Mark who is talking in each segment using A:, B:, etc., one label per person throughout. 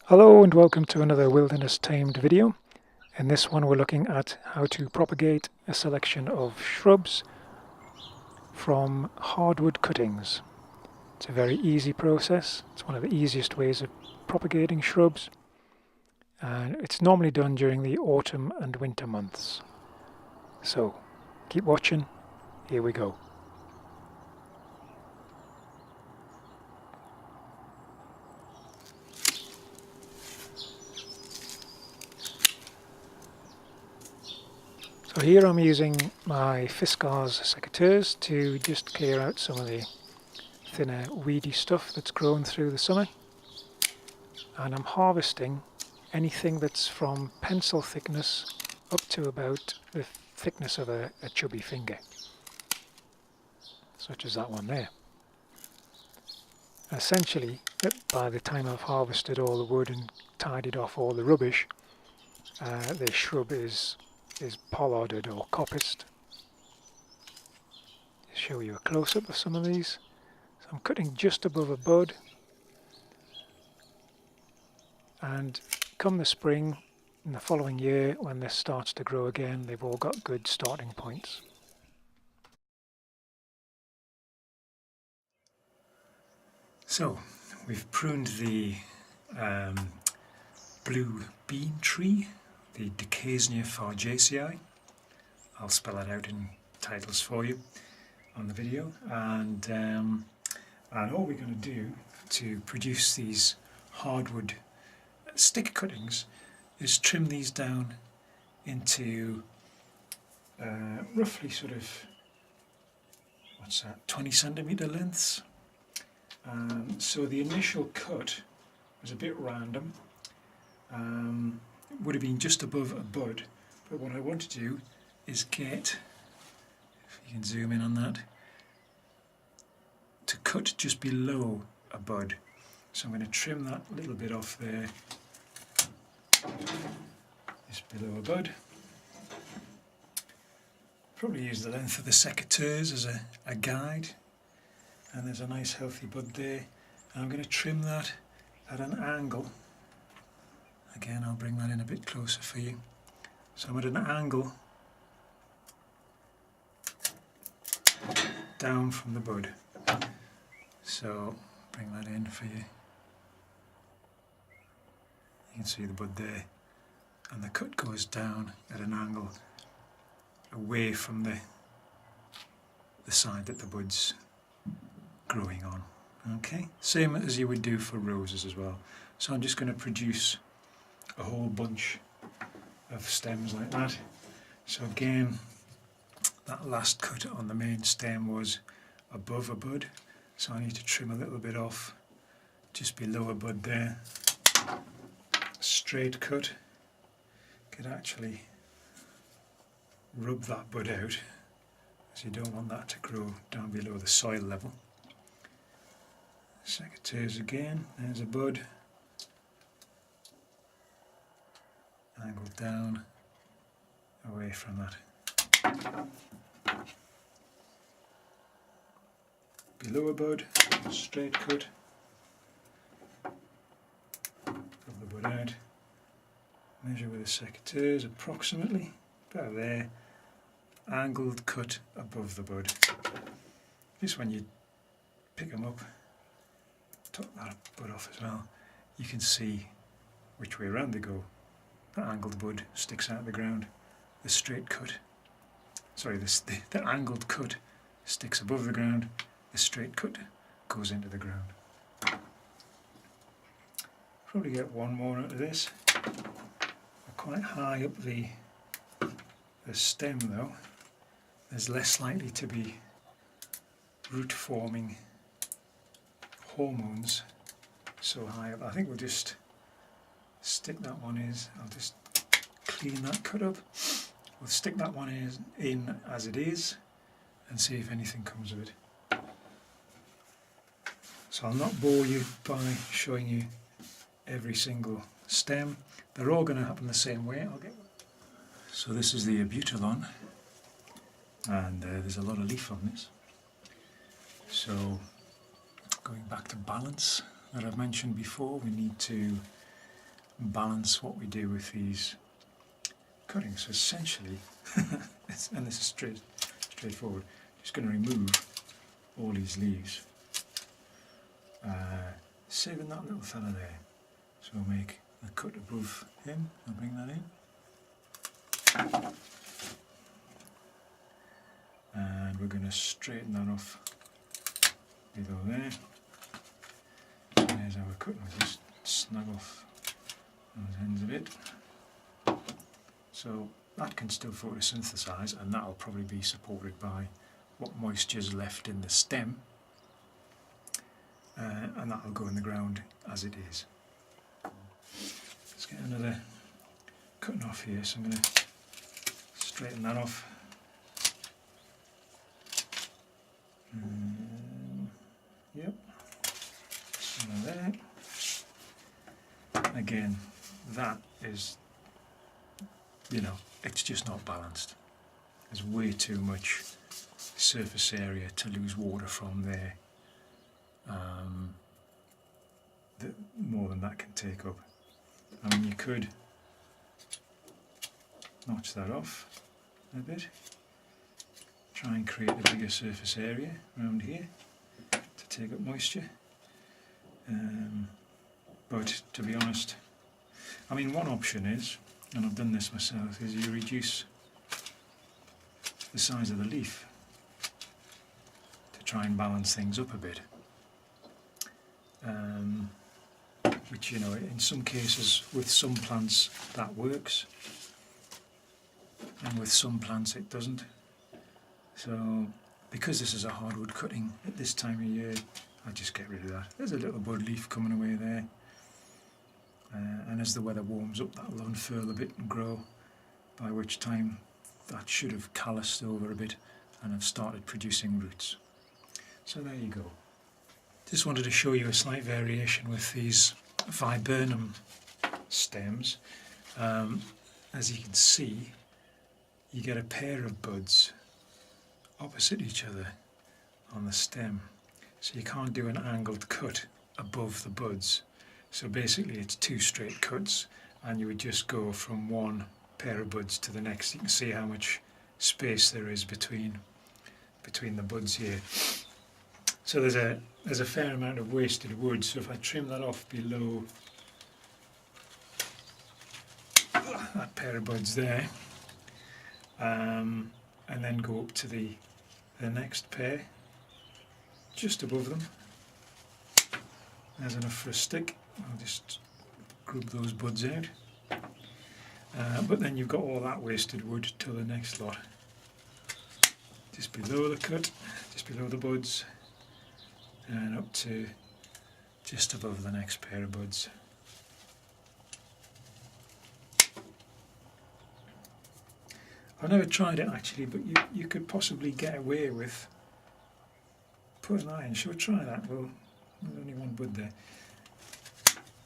A: Hello and welcome to another wilderness tamed video. In this one we're looking at how to propagate a selection of shrubs from hardwood cuttings. It's a very easy process. It's one of the easiest ways of propagating shrubs, and it's normally done during the autumn and winter months. So keep watching, here we go. So here I'm using my Fiskars secateurs to just clear out some of the thinner weedy stuff that's grown through the summer, and I'm harvesting anything that's from pencil thickness up to about the thickness of a chubby finger, such as that one there. Essentially, by the time I've harvested all the wood and tidied off all the rubbish, the shrub is pollarded or coppiced. Just show you a close-up of some of these. So I'm cutting just above a bud, and come the spring in the following year when this starts to grow again, they've all got good starting points. So we've pruned the blue bean tree, the Decasnia fargacei. I'll spell it out in titles for you on the video, and all we're going to do to produce these hardwood stick cuttings is trim these down into roughly sort of, 20 centimetre lengths. So the initial cut was a bit random, would have been just above a bud, but what I want to do is get, if you can zoom in on that, to cut just below a bud. So I'm going to trim that little bit off there, just below a bud. Probably use the length of the secateurs as a guide, and there's a nice healthy bud there. And I'm going to trim that at an angle. Again, I'll bring that in a bit closer for you. So I'm at an angle down from the bud. So bring that in for you. You can see the bud there, and the cut goes down at an angle away from the side that the bud's growing on. Okay, same as you would do for roses as well. So I'm just going to produce a whole bunch of stems like that. So again, that last cut on the main stem was above a bud, so I need to trim a little bit off just below a bud there. Straight cut, could actually rub that bud out, as you don't want that to grow down below the soil level. Secateurs again, there's a bud, angled down away from that. Below a bud, straight cut, pull the bud out, measure with the secateurs approximately, about there, angled cut above the bud. Just when you pick them up, top that bud off as well, you can see which way around they go. The angled bud sticks out of the ground, the straight cut, the angled cut sticks above the ground, the straight cut goes into the ground. Probably get one more out of this. Quite high up the stem though, there's less likely to be root forming hormones so high up. I think we'll just stick that one I'll just clean that cut up. We'll stick that one in as it is and see if anything comes of it. So I'll not bore you by showing you every single stem. They're all going to happen the same way. So this is the Viburnum, and there's a lot of leaf on this. So going back to balance that I've mentioned before, we need to balance what we do with these cuttings. So essentially, and this is straightforward, just going to remove all these leaves, saving that little fella there. So we'll make a cut above him, I'll bring that in, and we're going to straighten that off below there. There's our cut, we'll just snug off those ends of it. So that can still photosynthesize, and that'll probably be supported by what moisture's left in the stem, and that'll go in the ground as it is. Let's get another cutting off here, so I'm going to straighten that off. Yep, so there. Again, that is, you know, it's just not balanced. There's way too much surface area to lose water from there. More than that can take up. I mean, you could notch that off a bit, try and create a bigger surface area around here to take up moisture. But to be honest, I mean, one option is, and I've done this myself, is you reduce the size of the leaf to try and balance things up a bit. Which, you know, in some cases with some plants that works, and with some plants it doesn't. So because this is a hardwood cutting at this time of year, I just get rid of that. There's a little bud leaf coming away there, and as the weather warms up, that'll unfurl a bit and grow, by which time that should have calloused over a bit and have started producing roots. So there you go. Just wanted to show you a slight variation with these Viburnum stems. As you can see, you get a pair of buds opposite each other on the stem, so you can't do an angled cut above the buds. So basically it's two straight cuts, and you would just go from one pair of buds to the next. You can see how much space there is between the buds here. So there's a fair amount of wasted wood. So if I trim that off below that pair of buds there, and then go up to the next pair just above them, there's enough for a stick. I'll just group those buds out. But then you've got all that wasted wood till the next lot, just below the cut, just below the buds, and up to just above the next pair of buds. I've never tried it actually, but you could possibly get away with putting that in. Shall we try that? Well, there's only one bud there.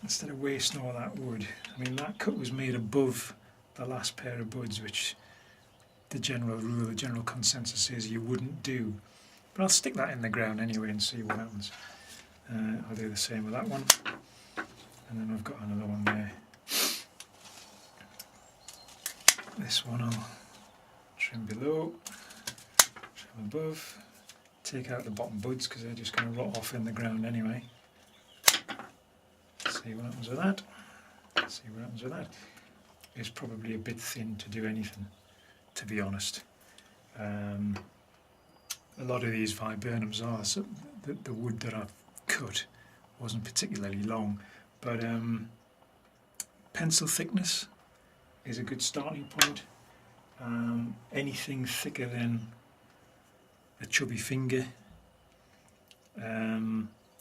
A: Instead of wasting all that wood, I mean, that cut was made above the last pair of buds, which the general rule, the general consensus is you wouldn't do. But I'll stick that in the ground anyway and see what happens. I'll do the same with that one. And then I've got another one there. This one I'll trim below, trim above, take out the bottom buds because they're just going to rot off in the ground anyway. See what happens with that. See what happens with that. It's probably a bit thin to do anything, to be honest. A lot of these Viburnums are, so the wood that I've cut wasn't particularly long, but pencil thickness is a good starting point. Anything thicker than a chubby finger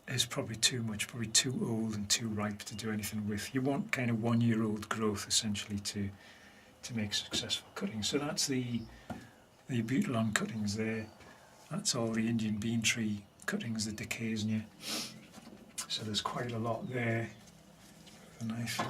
A: is probably too much, probably too old and too ripe to do anything with. You want kind of 1-year-old growth essentially to make successful cuttings. So that's the Butylon cuttings there. That's all the Indian bean tree cuttings, the Decasnia. So there's quite a lot there. The knife.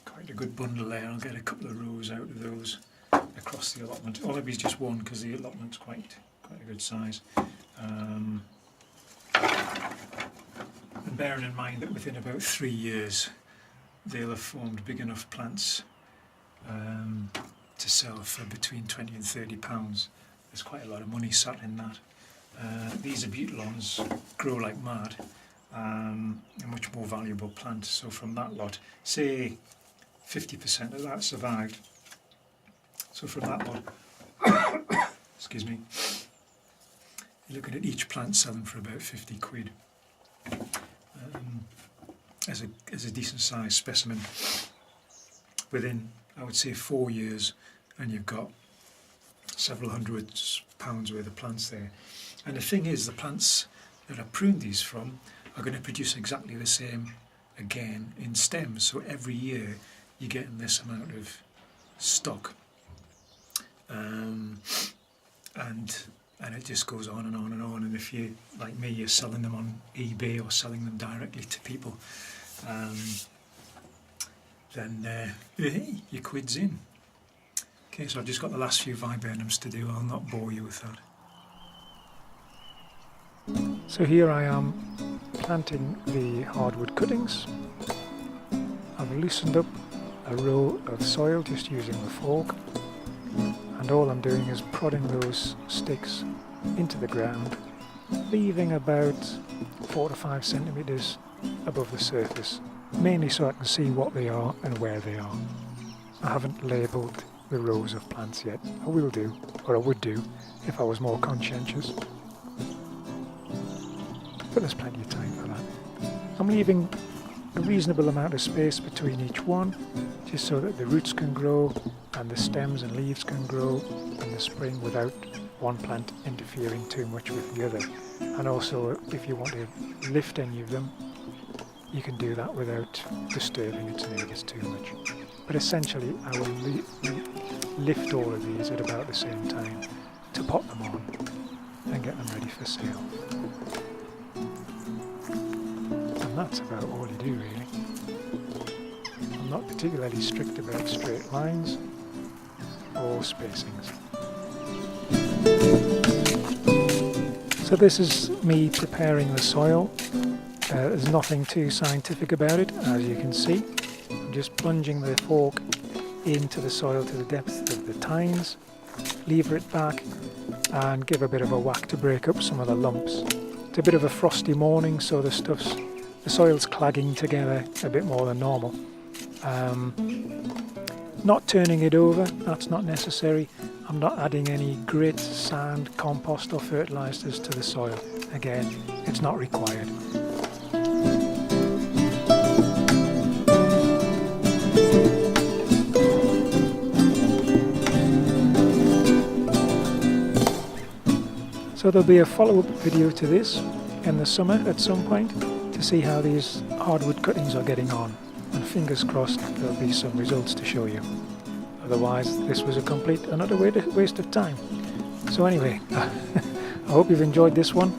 A: Quite a good bundle there. I'll get a couple of rows out of those across the allotment. Or maybe it's just one because the allotment's quite a good size. bearing in mind that within about 3 years they'll have formed big enough plants to sell for between 20 and £30. There's quite a lot of money sat in that. These Abutilons grow like mad, a much more valuable plant. So from that lot, say 50% of that survived. So from that lot, excuse me, you're looking at each plant selling for about 50 quid as a decent sized specimen. Within, I would say, 4 years, and you've got several £100s worth of plants there. And the thing is, the plants that I pruned these from are going to produce exactly the same again in stems. So every year you're getting this amount of stock, and it just goes on and on and on. And if you, like me, you're selling them on eBay or selling them directly to people, then hey, your quid's in. Okay, so I've just got the last few Viburnums to do. I'll not bore you with that. So here I am planting the hardwood cuttings. I've loosened up a row of soil just using the fork, and all I'm doing is prodding those sticks into the ground, leaving about 4 to 5 centimetres above the surface, mainly so I can see what they are and where they are. I haven't labelled the rows of plants yet. I will do, or I would do, if I was more conscientious. But there's plenty of time for that. I'm leaving a reasonable amount of space between each one, just so that the roots can grow and the stems and leaves can grow in the spring without one plant interfering too much with the other. And also, if you want to lift any of them, you can do that without disturbing its neighbours too much. But essentially, I will lift all of these at about the same time to pot them on and get them ready for sale. And that's about all you do, really. I'm not particularly strict about straight lines or spacings. So this is me preparing the soil. There's nothing too scientific about it, as you can see. I'm just plunging the fork into the soil to the depth of the tines, lever it back and give a bit of a whack to break up some of the lumps. It's a bit of a frosty morning, so the soil's clagging together a bit more than normal. Not turning it over, that's not necessary. I'm not adding any grit, sand, compost or fertilisers to the soil. Again, it's not required. So there'll be a follow-up video to this in the summer at some point to see how these hardwood cuttings are getting on, and fingers crossed there'll be some results to show you. Otherwise this was a complete and utter waste of time. So anyway, I hope you've enjoyed this one.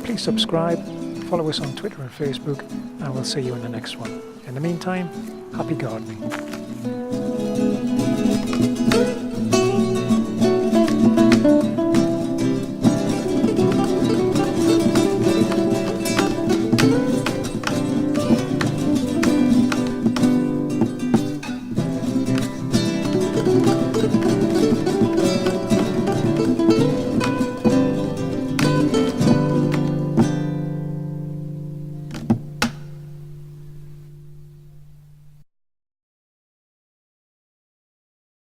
A: Please subscribe, follow us on Twitter and Facebook, and we'll see you in the next one. In the meantime, happy gardening.